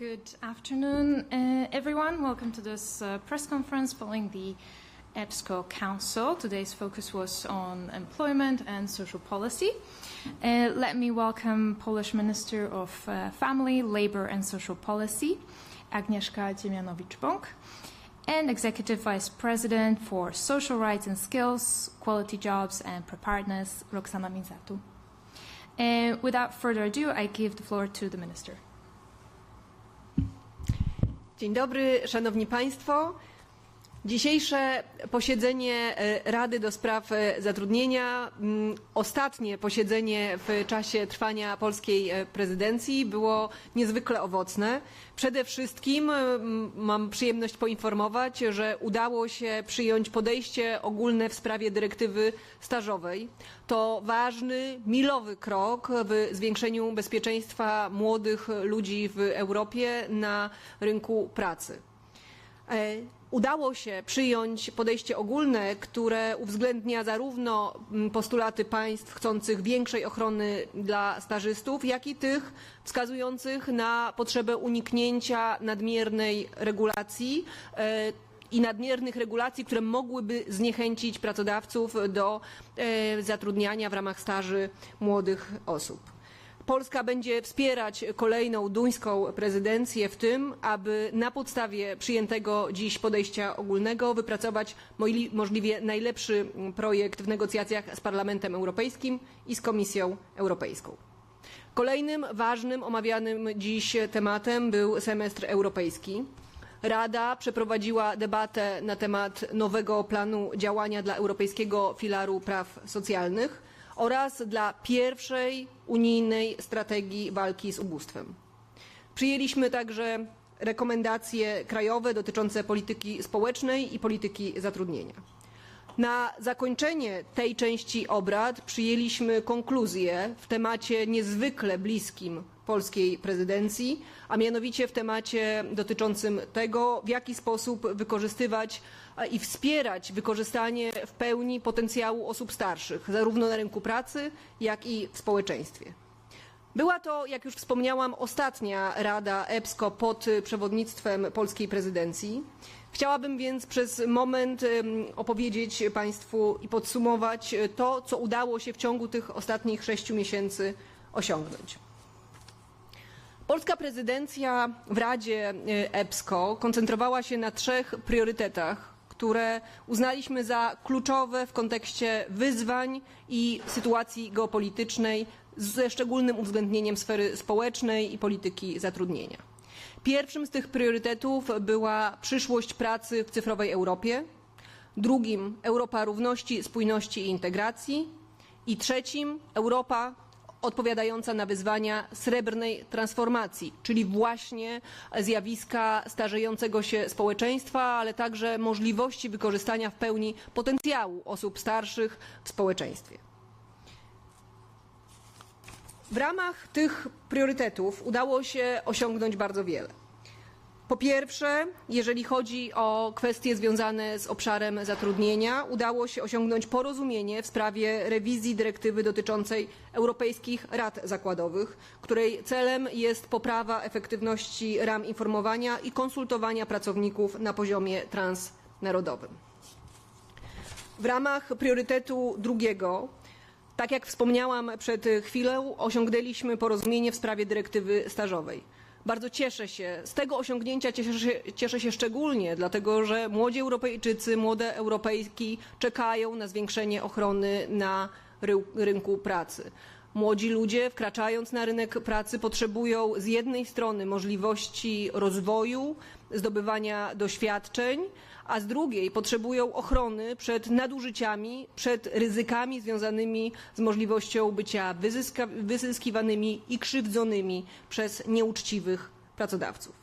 Good afternoon, everyone. Welcome to this press conference following the EBSCO Council. Today's focus was on employment and social policy. Let me welcome Polish Minister of Family, Labor and Social Policy, Agnieszka Dziemianowicz-Bąk, and Executive Vice President for Social Rights and Skills, Quality Jobs and Preparedness, Roxana Mînzatu. Without further ado, I give the floor to the Minister. Dzień dobry, Szanowni Państwo. Dzisiejsze posiedzenie Rady do Spraw Zatrudnienia, ostatnie posiedzenie w czasie trwania polskiej prezydencji, było niezwykle owocne. Przede wszystkim mam przyjemność poinformować, że udało się przyjąć podejście ogólne w sprawie dyrektywy stażowej. To ważny, milowy krok w zwiększeniu bezpieczeństwa młodych ludzi w Europie na rynku pracy. Udało się przyjąć podejście ogólne, które uwzględnia zarówno postulaty państw chcących większej ochrony dla stażystów, jak i tych wskazujących na potrzebę uniknięcia nadmiernej regulacji i nadmiernych regulacji, które mogłyby zniechęcić pracodawców do zatrudniania w ramach staży młodych osób. Polska będzie wspierać kolejną duńską prezydencję w tym, aby na podstawie przyjętego dziś podejścia ogólnego wypracować możliwie najlepszy projekt w negocjacjach z Parlamentem Europejskim i z Komisją Europejską. Kolejnym ważnym omawianym dziś tematem był semestr europejski. Rada przeprowadziła debatę na temat nowego planu działania dla Europejskiego Filaru Praw Socjalnych oraz dla pierwszej unijnej strategii walki z ubóstwem. Przyjęliśmy także rekomendacje krajowe dotyczące polityki społecznej i polityki zatrudnienia. Na zakończenie tej części obrad przyjęliśmy konkluzję w temacie niezwykle bliskim polskiej prezydencji, a mianowicie w temacie dotyczącym tego, w jaki sposób wykorzystywać i wspierać wykorzystanie w pełni potencjału osób starszych, zarówno na rynku pracy, jak i w społeczeństwie. Była to, jak już wspomniałam, ostatnia Rada EBSCO pod przewodnictwem polskiej prezydencji. Chciałabym więc przez moment opowiedzieć Państwu i podsumować to, co udało się w ciągu tych ostatnich 6 miesięcy osiągnąć. Polska prezydencja w Radzie EBSCO koncentrowała się na 3 priorytetach, które uznaliśmy za kluczowe w kontekście wyzwań i sytuacji geopolitycznej ze szczególnym uwzględnieniem sfery społecznej i polityki zatrudnienia. Pierwszym z tych priorytetów była przyszłość pracy w cyfrowej Europie, drugim Europa równości, spójności i integracji i trzecim Europa odpowiadająca na wyzwania srebrnej transformacji, czyli właśnie zjawiska starzejącego się społeczeństwa, ale także możliwości wykorzystania w pełni potencjału osób starszych w społeczeństwie. W ramach tych priorytetów udało się osiągnąć bardzo wiele. Po pierwsze, jeżeli chodzi o kwestie związane z obszarem zatrudnienia, udało się osiągnąć porozumienie w sprawie rewizji dyrektywy dotyczącej europejskich rad zakładowych, której celem jest poprawa efektywności ram informowania i konsultowania pracowników na poziomie transnarodowym. W ramach priorytetu drugiego, tak jak wspomniałam przed chwilą, osiągnęliśmy porozumienie w sprawie dyrektywy stażowej. Bardzo cieszę się z tego osiągnięcia, cieszę się szczególnie, dlatego że młodzi Europejczycy, młode Europejki czekają na zwiększenie ochrony na rynku pracy. Młodzi ludzie, wkraczając na rynek pracy, potrzebują z jednej strony możliwości rozwoju, zdobywania doświadczeń, a z drugiej potrzebują ochrony przed nadużyciami, przed ryzykami związanymi z możliwością bycia wyzyskiwanymi i krzywdzonymi przez nieuczciwych pracodawców.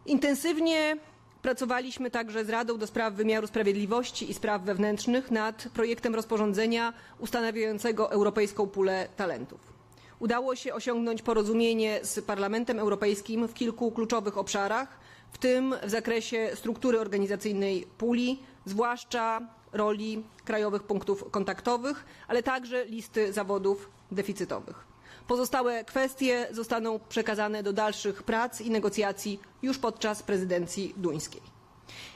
Intensywnie pracowaliśmy także z Radą do Spraw Wymiaru Sprawiedliwości i Spraw Wewnętrznych nad projektem rozporządzenia ustanawiającego Europejską Pulę Talentów. Udało się osiągnąć porozumienie z Parlamentem Europejskim w kilku kluczowych obszarach, w tym w zakresie struktury organizacyjnej puli, zwłaszcza roli krajowych punktów kontaktowych, ale także listy zawodów deficytowych. Pozostałe kwestie zostaną przekazane do dalszych prac i negocjacji już podczas prezydencji duńskiej.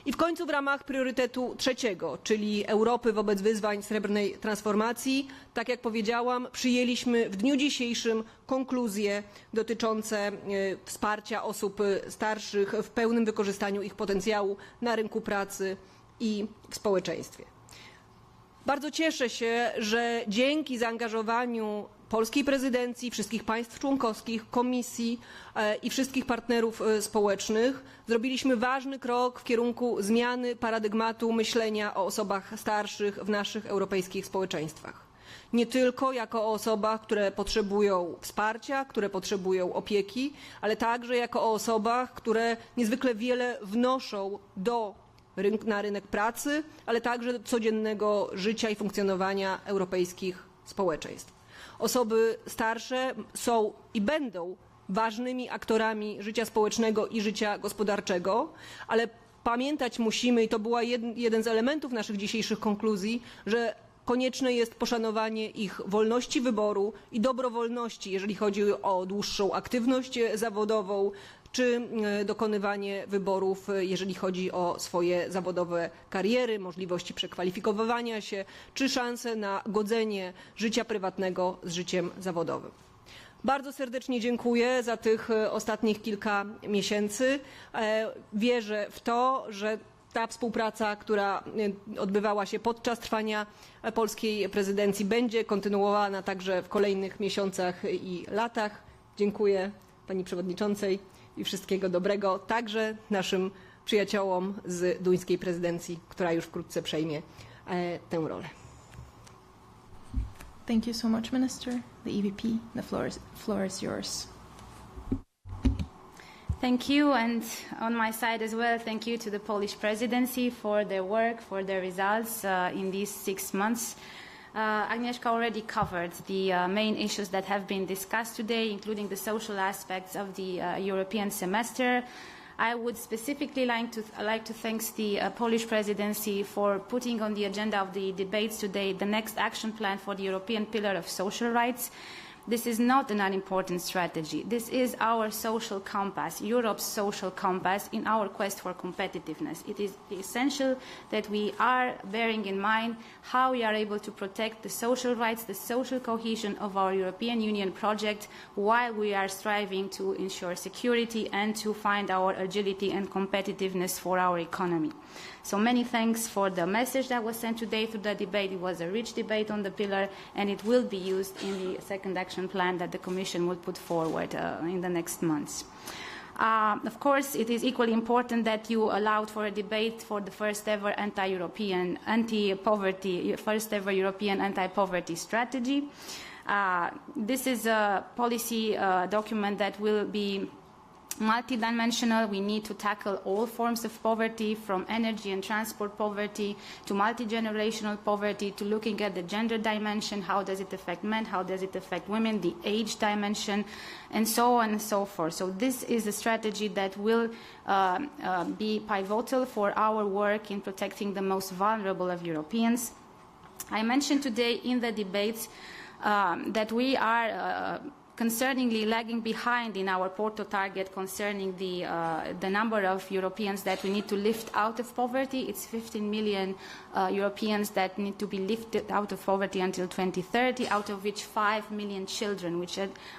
I w końcu w ramach priorytetu trzeciego, czyli Europy wobec wyzwań srebrnej transformacji, tak jak powiedziałam, przyjęliśmy w dniu dzisiejszym konkluzje dotyczące wsparcia osób starszych w pełnym wykorzystaniu ich potencjału na rynku pracy i w społeczeństwie. Bardzo cieszę się, że dzięki zaangażowaniu polskiej prezydencji, wszystkich państw członkowskich, Komisji i wszystkich partnerów społecznych zrobiliśmy ważny krok w kierunku zmiany paradygmatu myślenia o osobach starszych w naszych europejskich społeczeństwach. Nie tylko jako o osobach, które potrzebują wsparcia, które potrzebują opieki, ale także jako o osobach, które niezwykle wiele wnoszą na rynek pracy, ale także do codziennego życia i funkcjonowania europejskich społeczeństw. Osoby starsze są i będą ważnymi aktorami życia społecznego i życia gospodarczego, ale pamiętać musimy, i to był jeden z elementów naszych dzisiejszych konkluzji, że konieczne jest poszanowanie ich wolności wyboru i dobrowolności, jeżeli chodzi o dłuższą aktywność zawodową, czy dokonywanie wyborów, jeżeli chodzi o swoje zawodowe kariery, możliwości przekwalifikowywania się, czy szanse na godzenie życia prywatnego z życiem zawodowym. Bardzo serdecznie dziękuję za tych ostatnich kilka miesięcy. Wierzę w to, że ta współpraca, która odbywała się podczas trwania polskiej prezydencji, będzie kontynuowana także w kolejnych miesiącach i latach. Dziękuję Pani Przewodniczącej i wszystkiego dobrego także naszym przyjaciołom z duńskiej prezydencji, która już wkrótce przejmie tę rolę. Thank you so much, Minister. The EVP, the floor is yours. Thank you, and on my side as well, thank you to the Polish presidency for their work, for their results in these 6 months. Agnieszka already covered the main issues that have been discussed today, including the social aspects of the European semester. I would specifically like to thank the Polish presidency for putting on the agenda of the debates today the next action plan for the European Pillar of Social Rights. This is not an unimportant strategy. This is our social compass, Europe's social compass in our quest for competitiveness. It is essential that we are bearing in mind how we are able to protect the social rights, the social cohesion of our European Union project while we are striving to ensure security and to find our agility and competitiveness for our economy. So many thanks for the message that was sent today through the debate. It was a rich debate on the pillar, and it will be used in the second action plan that the Commission will put forward in the next months. Of course, it is equally important that you allowed for a debate for the first ever first ever European anti-poverty strategy. This is a policy document that will be multidimensional. We need to tackle all forms of poverty, from energy and transport poverty to multi-generational poverty, to looking at the gender dimension, how does it affect men, how does it affect women, the age dimension, and so on and so forth. So this is a strategy that will be pivotal for our work in protecting the most vulnerable of Europeans. I mentioned today in the debates that we are concerningly lagging behind in our Porto target concerning the number of Europeans that we need to lift out of poverty. It's 15 million Europeans that need to be lifted out of poverty until 2030, out of which 5 million children, which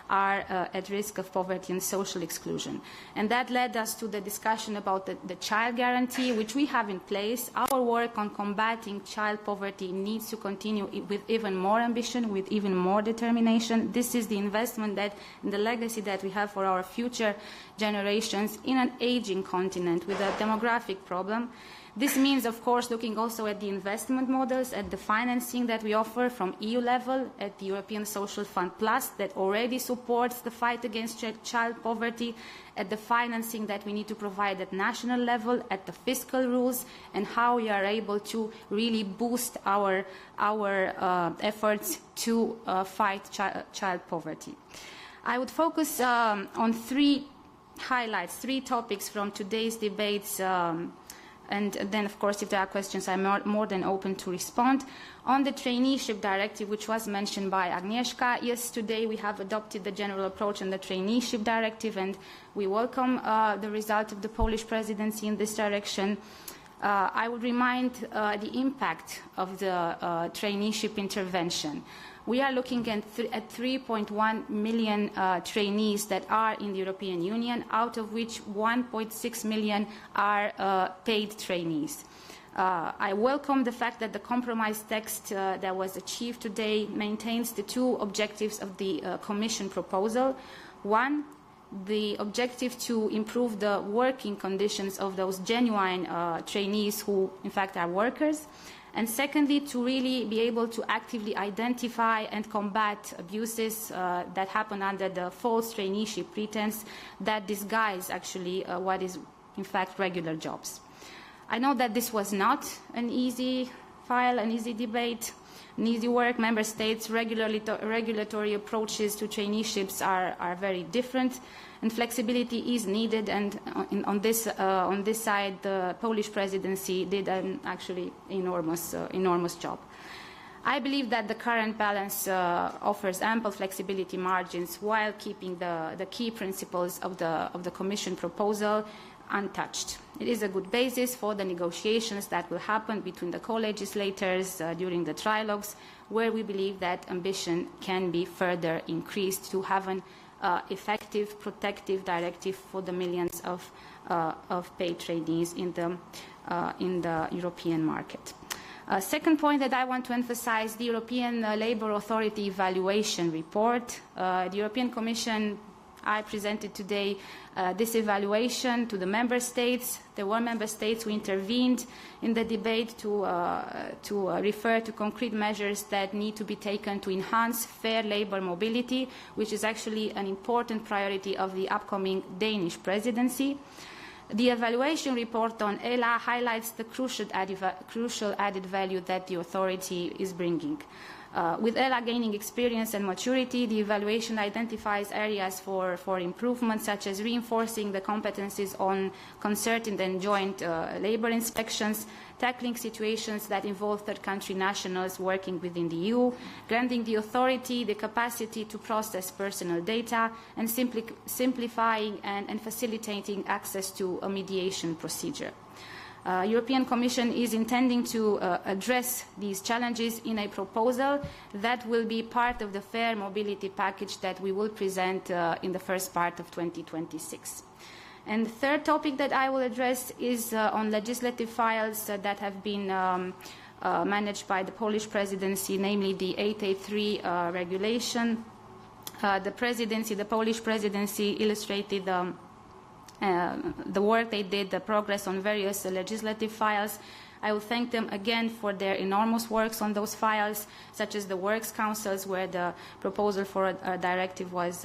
are at risk of poverty and social exclusion. And that led us to the discussion about the child guarantee, which we have in place. Our work on combating child poverty needs to continue with even more ambition, with even more determination. This is the investment and the legacy that we have for our future generations in an aging continent with a demographic problem. This means, of course, looking also at the investment models, at the financing that we offer from EU level, at the European Social Fund Plus that already supports the fight against child poverty, at the financing that we need to provide at national level, at the fiscal rules, and how we are able to really boost our efforts to fight child poverty. I would focus on three highlights, three topics from today's debates And then, of course, if there are questions, I'm more than open to respond. On the traineeship directive, which was mentioned by Agnieszka, yes, today we have adopted the general approach on the traineeship directive, and we welcome the result of the Polish presidency in this direction. I would remind the impact of the traineeship intervention. We are looking at 3.1 million trainees that are in the European Union, out of which 1.6 million are paid trainees. I welcome the fact that the compromise text that was achieved today maintains the two objectives of the Commission proposal. One, the objective to improve the working conditions of those genuine trainees who, in fact, are workers. And secondly, to really be able to actively identify and combat abuses that happen under the false traineeship pretense that disguise actually what is, in fact, regular jobs. I know that this was not an easy file, an easy debate, an easy work. Member States' regulatory approaches to traineeships are very different, and flexibility is needed. And on this side, the Polish presidency did an actually enormous job. I believe that the current balance offers ample flexibility margins while keeping the key principles of the Commission proposal untouched. It is a good basis for the negotiations that will happen between the co-legislators during the trilogues, where we believe that ambition can be further increased to have an effective, protective directive for the millions of paid trainees in the European market. Second point that I want to emphasize, the European Labour Authority evaluation report. The European Commission, I presented today this evaluation to the member states. There were member states who intervened in the debate to refer to concrete measures that need to be taken to enhance fair labour mobility, which is actually an important priority of the upcoming Danish presidency. The evaluation report on ELA highlights the crucial added value that the authority is bringing. With ELA gaining experience and maturity, the evaluation identifies areas for improvement, such as reinforcing the competencies on concerted and joint labour inspections, tackling situations that involve third-country nationals working within the EU, granting the authority the capacity to process personal data, and simplifying and facilitating access to a mediation procedure. European Commission is intending to address these challenges in a proposal that will be part of the fair mobility package that we will present in the first part of 2026. And the third topic that I will address is on legislative files that have been managed by the Polish presidency, namely the 883 regulation. The Polish presidency illustrated the work they did, the progress on various legislative files. I will thank them again for their enormous works on those files, such as the Works Councils, where the proposal for a directive was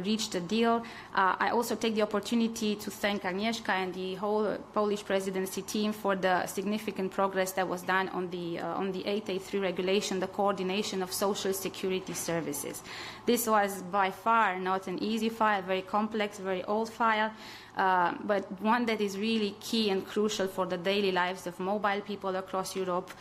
reached a deal. I also take the opportunity to thank Agnieszka and the whole Polish presidency team for the significant progress that was done on the 883 regulation, the coordination of social security services. This was by far not an easy file, very complex, very old file. But one that is really key and crucial for the daily lives of mobile people across Europe.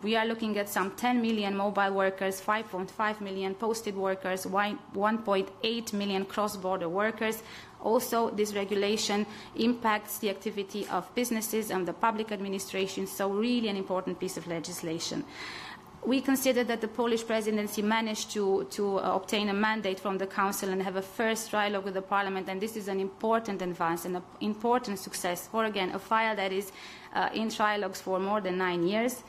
We are looking at some 10 million mobile workers, 5.5 million posted workers, 1.8 million cross-border workers. Also, this regulation impacts the activity of businesses and the public administration, so really an important piece of legislation. We consider that the Polish presidency managed to obtain a mandate from the Council and have a first trilogue with the Parliament, and this is an important advance and an important success for, again, a file that is in trilogues for more than 9 years.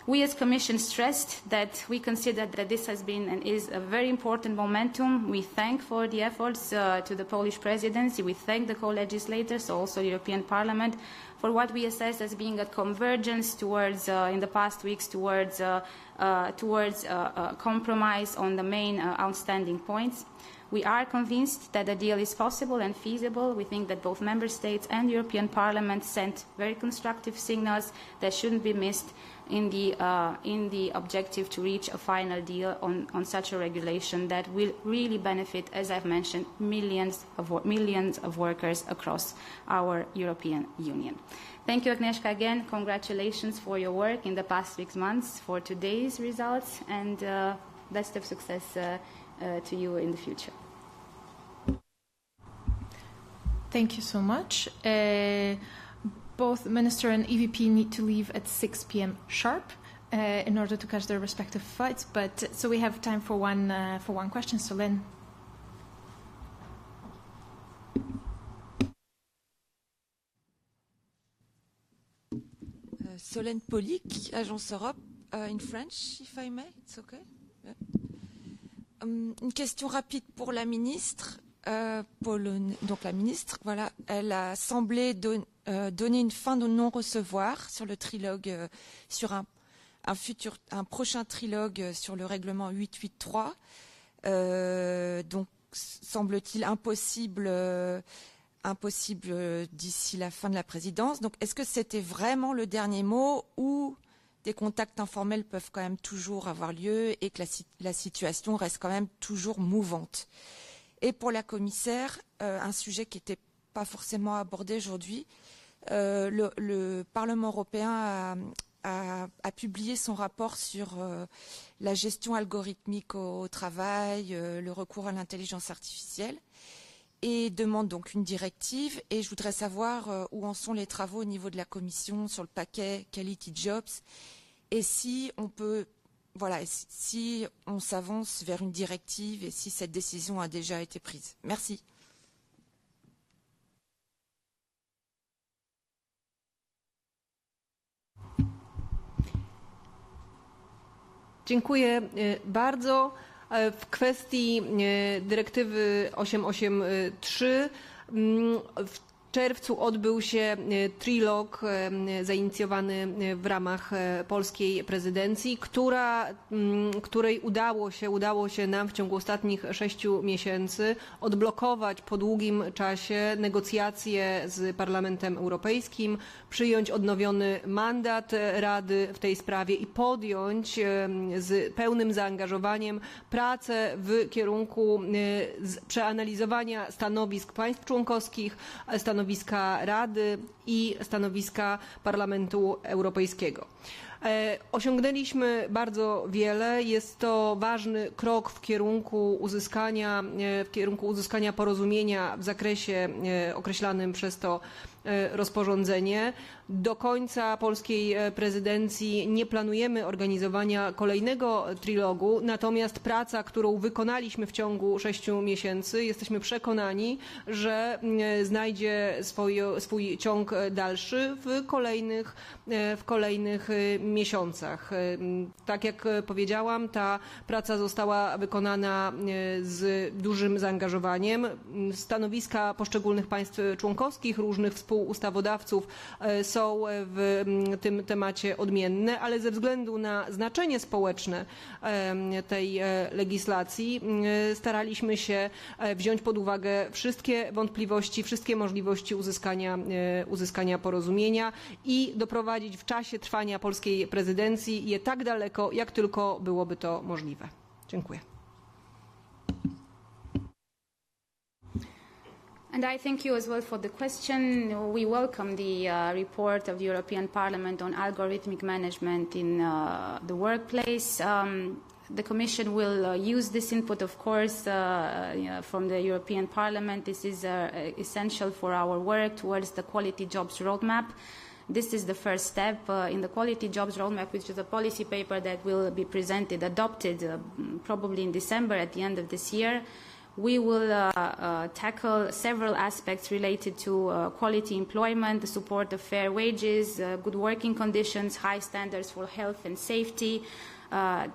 We as Commission stressed that we consider that this has been and is a very important momentum. We thank for the efforts to the Polish presidency. We thank the co-legislators, also the European Parliament, for what we assess as being a convergence towards, in the past weeks, towards compromise on the main outstanding points. We are convinced that a deal is possible and feasible. We think that both Member States and European Parliament sent very constructive signals that shouldn't be missed. in the objective to reach a final deal on such a regulation that will really benefit, as I've mentioned, millions of workers across our European Union. Thank you, Agnieszka, again. Congratulations for your work in the past 6 months, for today's results, and best of success to you in the future. Thank you so much. Both Minister and EVP need to leave at 6 p.m. sharp in order to catch their respective flights, but so we have time for one question. So Lynn. Solène Polic, Agence Europe, in French, if I may, it's okay. Yeah. Une question rapide pour la ministre. Donc la ministre, voilà, elle a semblé donner une fin de non-recevoir sur le trilogue, sur un prochain trilogue sur le règlement 883. Donc semble-t-il impossible d'ici la fin de la présidence. Donc est-ce que c'était vraiment le dernier mot ou des contacts informels peuvent quand même toujours avoir lieu et que la situation reste quand même toujours mouvante? Et pour la commissaire, un sujet qui n'était pas forcément abordé aujourd'hui, le Parlement européen a publié son rapport sur la gestion algorithmique au travail, le recours à l'intelligence artificielle, et demande donc une directive. Et je voudrais savoir où en sont les travaux au niveau de la Commission sur le paquet Quality Jobs, et si on peut... Voilà, si on s'avance vers une directive et si cette décision a déjà été prise. Merci. Dziękuję bardzo. W kwestii dyrektywy 883 w czerwcu odbył się trilog zainicjowany w ramach polskiej prezydencji, której udało się nam w ciągu ostatnich 6 miesięcy odblokować po długim czasie negocjacje z Parlamentem Europejskim, przyjąć odnowiony mandat Rady w tej sprawie i podjąć z pełnym zaangażowaniem pracę w kierunku przeanalizowania stanowisk państw członkowskich, stanowiska Rady i stanowiska Parlamentu Europejskiego. Osiągnęliśmy bardzo wiele. Jest to ważny krok w kierunku uzyskania porozumienia w zakresie określanym przez to rozporządzenie. Do końca polskiej prezydencji nie planujemy organizowania kolejnego trilogu, natomiast praca, którą wykonaliśmy w ciągu 6 miesięcy, jesteśmy przekonani, że znajdzie swój ciąg dalszy w kolejnych miesiącach. Tak jak powiedziałam, ta praca została wykonana z dużym zaangażowaniem. Stanowiska poszczególnych państw członkowskich, różnych współustawodawców są w tym temacie odmienne, ale ze względu na znaczenie społeczne tej legislacji staraliśmy się wziąć pod uwagę wszystkie wątpliwości, wszystkie możliwości uzyskania porozumienia i doprowadzić w czasie trwania polskiej prezydencji je tak daleko, jak tylko byłoby to możliwe. Dziękuję. And I thank you as well for the question. We welcome the report of the European Parliament on algorithmic management in the workplace. The Commission will use this input, of course, from the European Parliament. This is essential for our work towards the Quality Jobs Roadmap. This is the first step in the Quality Jobs Roadmap, which is a policy paper that will be adopted probably in December at the end of this year. We will tackle several aspects related to quality employment, the support of fair wages, good working conditions, high standards for health and safety,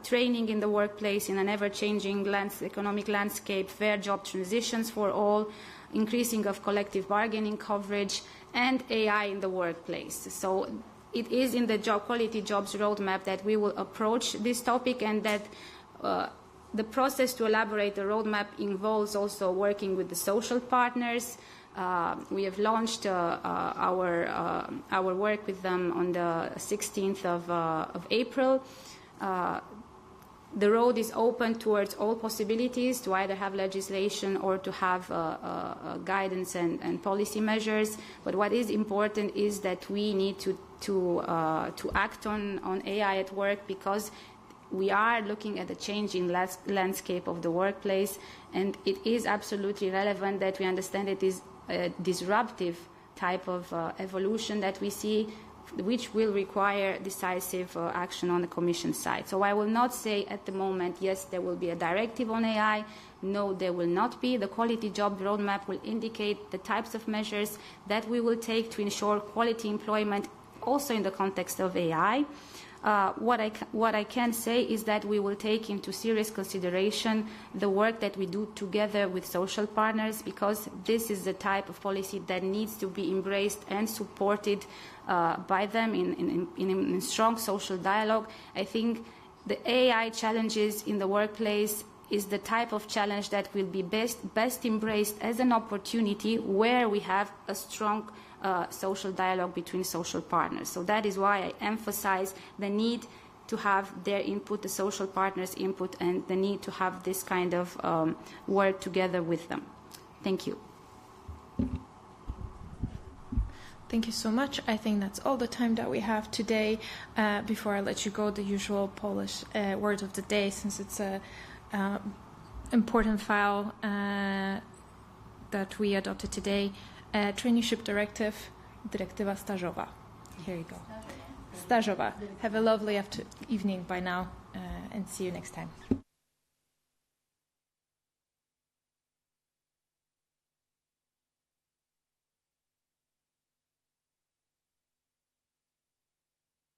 training in the workplace in an ever-changing economic landscape, fair job transitions for all, increasing of collective bargaining coverage, and AI in the workplace. So it is in the Quality Jobs Roadmap that we will approach this topic, and that the process to elaborate the roadmap involves also working with the social partners, We have launched our work with them on the 16th of April. The road is open towards all possibilities to either have legislation or to have guidance and policy measures. But what is important is that we need to act on AI at work, because we are looking at the changing landscape of the workplace, and it is absolutely relevant that we understand it is a disruptive type of evolution that we see, which will require decisive action on the Commission side. So I will not say at the moment, yes, there will be a directive on AI. No, there will not be. The Quality Job Roadmap will indicate the types of measures that we will take to ensure quality employment, also in the context of AI. What I can say is that we will take into serious consideration the work that we do together with social partners, because this is the type of policy that needs to be embraced and supported by them in strong social dialogue. I think the AI challenges in the workplace is the type of challenge that will be best embraced as an opportunity where we have a strong social dialogue between social partners. So that is why I emphasize the need to have their input, the social partners' input, and the need to have this kind of work together with them. Thank you. Thank you so much. I think that's all the time that we have today. Before I let you go, the usual Polish word of the day, since it's a important file that we adopted today. Traineeship Directive, Dyrektywa Stażowa. Here you go. Stażowa. Have a lovely evening by now, and see you next time.